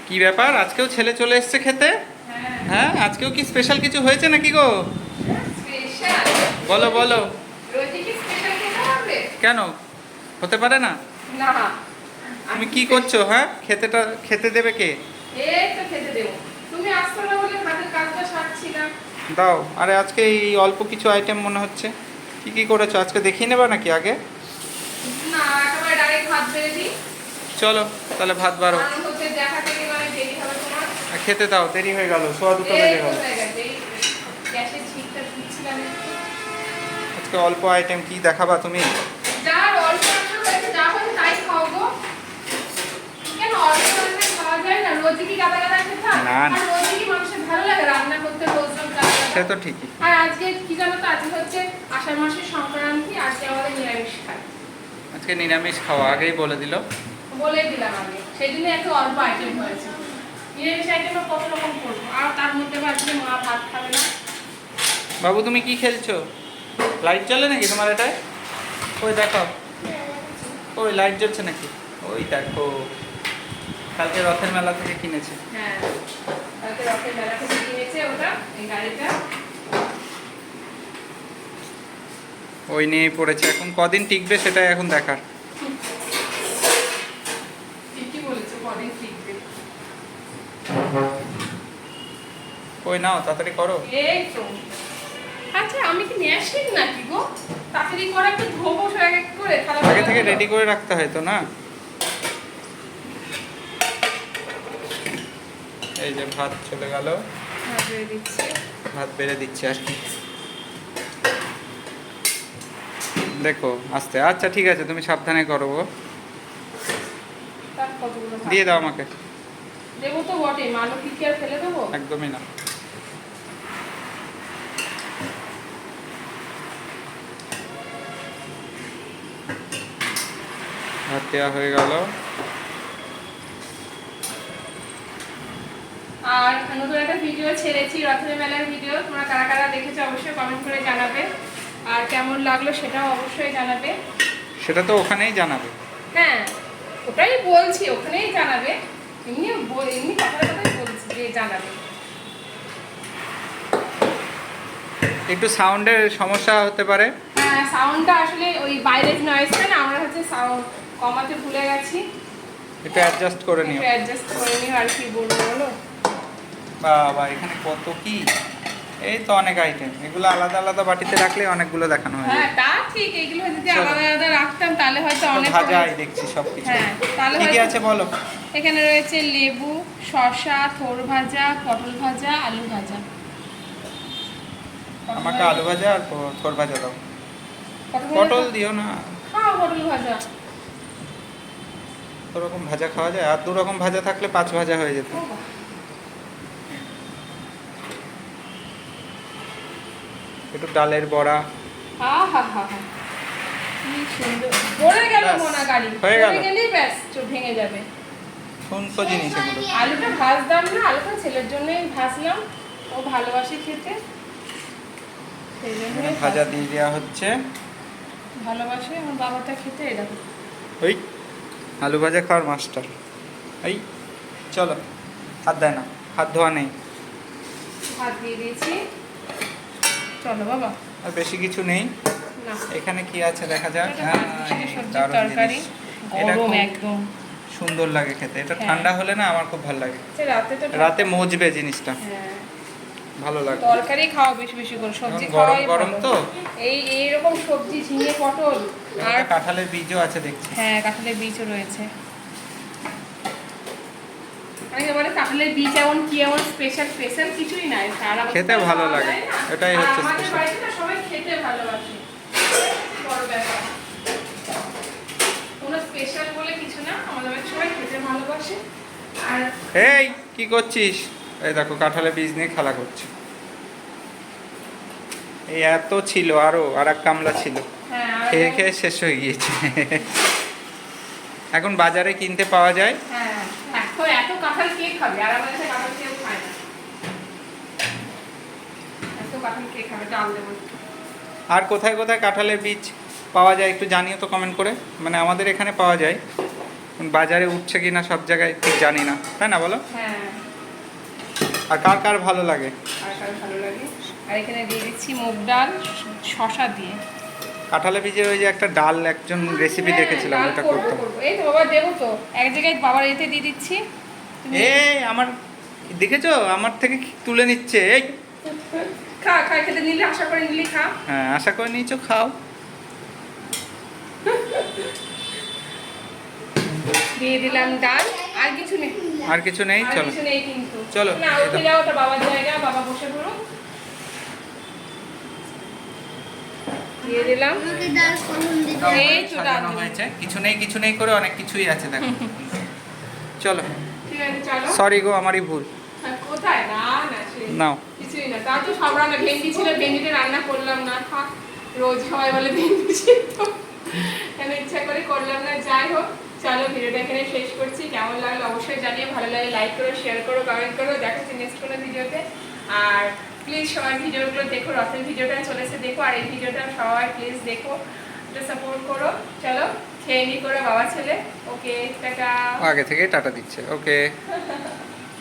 কি ব্যাপার, আজকেও ছেলে চলে এসেছে খেতে? হ্যাঁ। হ্যাঁ, আজকেও কি স্পেশাল কিছু হয়েছে নাকি গো? স্পেশাল? বলো বলো। রোজই কি স্পেশাল খেতে হবে? কেন, হতে পারে না? না। তুমি কি করছো? হ্যাঁ, খেতে দেবে কে? এই তো খেতে দেবো। তুমি আসছো না বলে হাতের কাজটা সারছিলাম। দাও। আরে আজকে এই অল্প কিছু আইটেম মনে হচ্ছে। কি কি করেছো আজকে, দেখিয়ে নেবা নাকি আগে? না, একেবারে ডাইরেক্ট ভাত বেড়ে দিই। চলো তাহলে ভাত বাড়ো। কারণ হচ্ছে দেখা থেকে মানে দেরি হবে তোমার। আর খেতে দাও, দেরি হয়ে গেল, সোয়া দুটো বেজে গেল। হয়ে গেছে, এই গ্যাসের ঝিকটা দিচ্ছিলাম একটু। আজকে অল্প আইটেম কি দেখাবা তুমি? যার অল্প রান্না হয়েছে, যা হয়েছে তাই খাও গো। কেন অল্প রান্না খাওয়া যায় না? রোজই কি গাদা গাদা খেতে হয়? না, না। আর রোজই কি মানুষের ভালো লাগে রান্না করতে রোজ রোজ গাদা সে গাদা? তো ঠিকই। আর আজকে কি জানো তো, আজকে হচ্ছে আষাঢ় মাসের সংক্রান্তি, আজকে আমাদের নিরামিষ খাই। আজকে নিরামিষ খাওয়া আগেই বলে দিল। বলেই দিলাম আগে, সেই জন্য একটু অল্প আইটেম হয়েছে। নিরামিষ আইটেম কত রকম করবো, আর তার মধ্যে আজকে মা ভাত খাবে না। বাবু তুমি কি খেলছো? লাইট জ্বলে নাকি তোমার এটায়? ওই দেখো, ওই লাইট জ্বলছে নাকি? ওই দেখো, কালকে রথের মেলা থেকে কিনেছে। হ্যাঁ, কালকে রথের মেলা থেকে কিনেছে ওটা, এই গাড়িটা। ওই নিয়েই পড়েছে, এখন কদিন টিকবে সেটাই এখন দেখার। ঠিকই বলেছো, কদিন টিকবে। ওই নাও, তাড়াতাড়ি করো। এই তো। আচ্ছা, আমি কি মেশিন নাকি গো? তাড়াতাড়ি করে একটু ধোবো এক এক করে থালা। আগে থেকে রেডি করে রাখতে হয় তো না? এই যে ভাত চলে গেল, ভাত বেড়ে দিচ্ছি। ভাত বেড়ে দিচ্ছে আর কি। দেখো আস্তে, আচ্ছা ঠিক আছে, তুমি সাবধানে করো গো। তার কতগুলো ভাত দিয়ে দাও আমাকে। দেবো তো বটে, মালো কি আর ফেলে দেবো? একদমই না। ভাত দেওয়া হয়ে গেল। আর নতুন একটা ভিডিও ছেড়েছি, রথের মেলার ভিডিও। তোমরা কারা কারা দেখেছো অবশ্যই কমেন্ট করে জানাবে, আর কেমন লাগলো সেটাও অবশ্যই জানাবে। সেটা তো ওখানেই জানাবে। হ্যাঁ, ওটাই বলছি, ওখানেই জানাবে। এমনি এমনি কথার কথাই বলছি যে জানাবে। একটু সাউন্ডের সমস্যা হতে পারে। হ্যাঁ, সাউন্ডটা আসলে ওই বাইরের নয়েজটা না, আমরা হচ্ছে সাউন্ড কমাতে ভুলে গেছি। একটু অ্যাডজাস্ট করে নিও। একটু অ্যাডজাস্ট করে নিও, আর কি বলবো বলো। বাবা, এখানে কত কি! এই তো অনেক আইটেম, এগুলো আলাদা আলাদা বাটিতে রাখলে অনেকগুলো দেখানো হয়। হ্যাঁ, তা ঠিক। এগুলো যদি চলো। আলাদা আলাদা রাখতাম তাহলে হয়তো অনেক ভাজাই দেখছি সবকিছু। হ্যাঁ, তাহলে কি কি হয়তো। আছে বলো? এখানে রয়েছে লেবু, শসা, থোড় ভাজা, পটল ভাজা, আলু ভাজা। আমাকে আলু ভাজা আর থোড় ভাজা দাও। পটল পটল দিও না। খাও, পটল ভাজা। ওরকম ভাজা খাওয়া যায়? আর দু রকম ভাজা থাকলে 5 ভাজা হয়ে যেত। ও বাহ। একটু ডালের বড়া। আহা হা হা, কি সুন্দর। পড়ে গেল ব্যাস, মোনা গাড়ি, হয়ে গেল। পড়ে গেলেই ব্যাস ভেঙে যাবে। শুনছো জিনিস এগুলো। আলুটা ভাজলাম না, আলুটা ছেলের জন্যই ভাজলাম, ও ভালোবাসে খেতে, সেই জন্য ভাজা দিয়ে দেওয়া হচ্ছে। ভালোবাসে আমার বাবাটা খেতে। এরকম ওই আলু ভাজা খাওয়ার মাস্টার। এই চলো, হাত দেয় না, হাত ধোয়া নেই। ভাত দিয়ে দিয়েছি, চলো বাবা। আর বেশি কিছু নেই। না, এখানে কি আছে দেখা যাক। এটা হ্যাঁ, পাঁচমিশালি সবজির দারুণ তরকারি, জিনিস। এটা গরম খুব একদম। সুন্দর লাগে খেতে। এটা হ্যাঁ। ঠান্ডা হলে না আমার খুব ভালো লাগে। রাতে তো রাতে মজবে জিনিসটা, হ্যাঁ, ভালো লাগে। তরকারি খাওয়া বেশি বেশি করে, সবজি এখন খাওয়াই গরম ভালো। তো। এইরকম সবজি, ঝিঙে, পটল আর আর কাঁঠালের বীজও আছে দেখছি। হ্যাঁ, কাঁঠালের বীজও রয়েছে। অনেকে বলে কাঁঠালের বীজ এমন কি, এমন স্পেশাল স্পেশাল কিছুই নাই, সারা বছর খেতে ভালো পাওয়া লাগে, যায় না। এটাই আর হচ্ছে আমাদের স্পেশাল। বাড়িতে না সবাই খেতে ভালোবাসে, বড় ব্যাপার। কোনো স্পেশাল বলে কিছু না, আমাদের বাড়িতে সবাই খেতে ভালোবাসে। আর এই কি করছিস? এই দেখো কাঁঠালের বীজ নিয়ে খেলা করছে। এই এত ছিল, আরো আর এক কামলা ছিল, হ্যাঁ, আর খেয়ে খেয়ে শেষ হয়ে গিয়েছে। এখন বাজারে কিনতে পাওয়া যায়। হ্যাঁ, এখন এত কাঁঠাল কে খাবে? আর আমাদের কাছে কাঁঠাল কেউ খায় না। এত কাঁঠাল কে খাবে? ডাল দেবো। আর কোথায় কোথায় কাঁঠালের বীজ পাওয়া যায় একটু জানিও তো কমেন্ট করে, মানে আমাদের এখানে পাওয়া যায়। বাজারে উঠছে কি না সব জায়গায় ঠিক জানি না, তাই না বলো? হ্যাঁ, আর কার কার ভালো লাগে? আর কার ভালো লাগে। আর এখানে দিয়ে দিচ্ছি মুগ ডাল শসা দিয়ে। কাঁঠালে ভিজে ওই যে একটা ডাল একজন রেসিপি হ্যাঁ, দেখেছিলাম, ডাল ওটা করবো, করতাম। করবো। এই তো বাবা দেবো তো, এক জায়গায় বাবার এতে দিয়ে দিচ্ছি। এই আমার দেখেছো আমার থেকে তুলে নিচ্ছে, এই খা খা, খেতে নিলে আশা করে নিলি খা। হ্যাঁ আশা করে নিয়েছো, খাও। দিয়ে দিলাম ডাল, আর কিছু নেই, আর কিছু নেই, আর চলো কিছু নেই কিন্তু। চলো, না, এই উঠে দাও। যাও, ওটা বাবার জায়গা, বাবা বসে পড়ো। দিয়ে দিলাম। এই তো ডাল সাজানো দিলাম। হয়েছে, কিছু নেই করে অনেক কিছুই আছে দেখো। চলো, ঠিক আছে, চলো। সরি গো, আমারই ভুল। হ্যাঁ, কোথায়? না না, নাও। কিছুই না। তাও তো সব রান্না, ভেন্ডি ছিল, ভেন্ডিটা রান্না করলাম না। থাক, রোজ সবাই বলে ভেন্ডি সিদ্ধ, কেন ইচ্ছা করে করলাম না। যাই হোক, চলো ভিডিওটা এখানে শেষ করছি। কেমন লাগলো অবশ্যই জানিয়ে, ভালো লাগে লাইক করো, শেয়ার করো, কমেন্ট করো। দেখাচ্ছি নেক্সট কোনো ভিডিওতে। আর প্লিজ সবাই ভিডিওগুলো দেখো, রথের ভিডিওটা চলেছে দেখো, আর এই ভিডিওটা সবাই প্লিজ দেখো, একটু সাপোর্ট করো। চলো খেয়ে নি করে বাবা ছেলে। ওকে, টাটা। আগে থেকে টাটা দিচ্ছে, ওকে।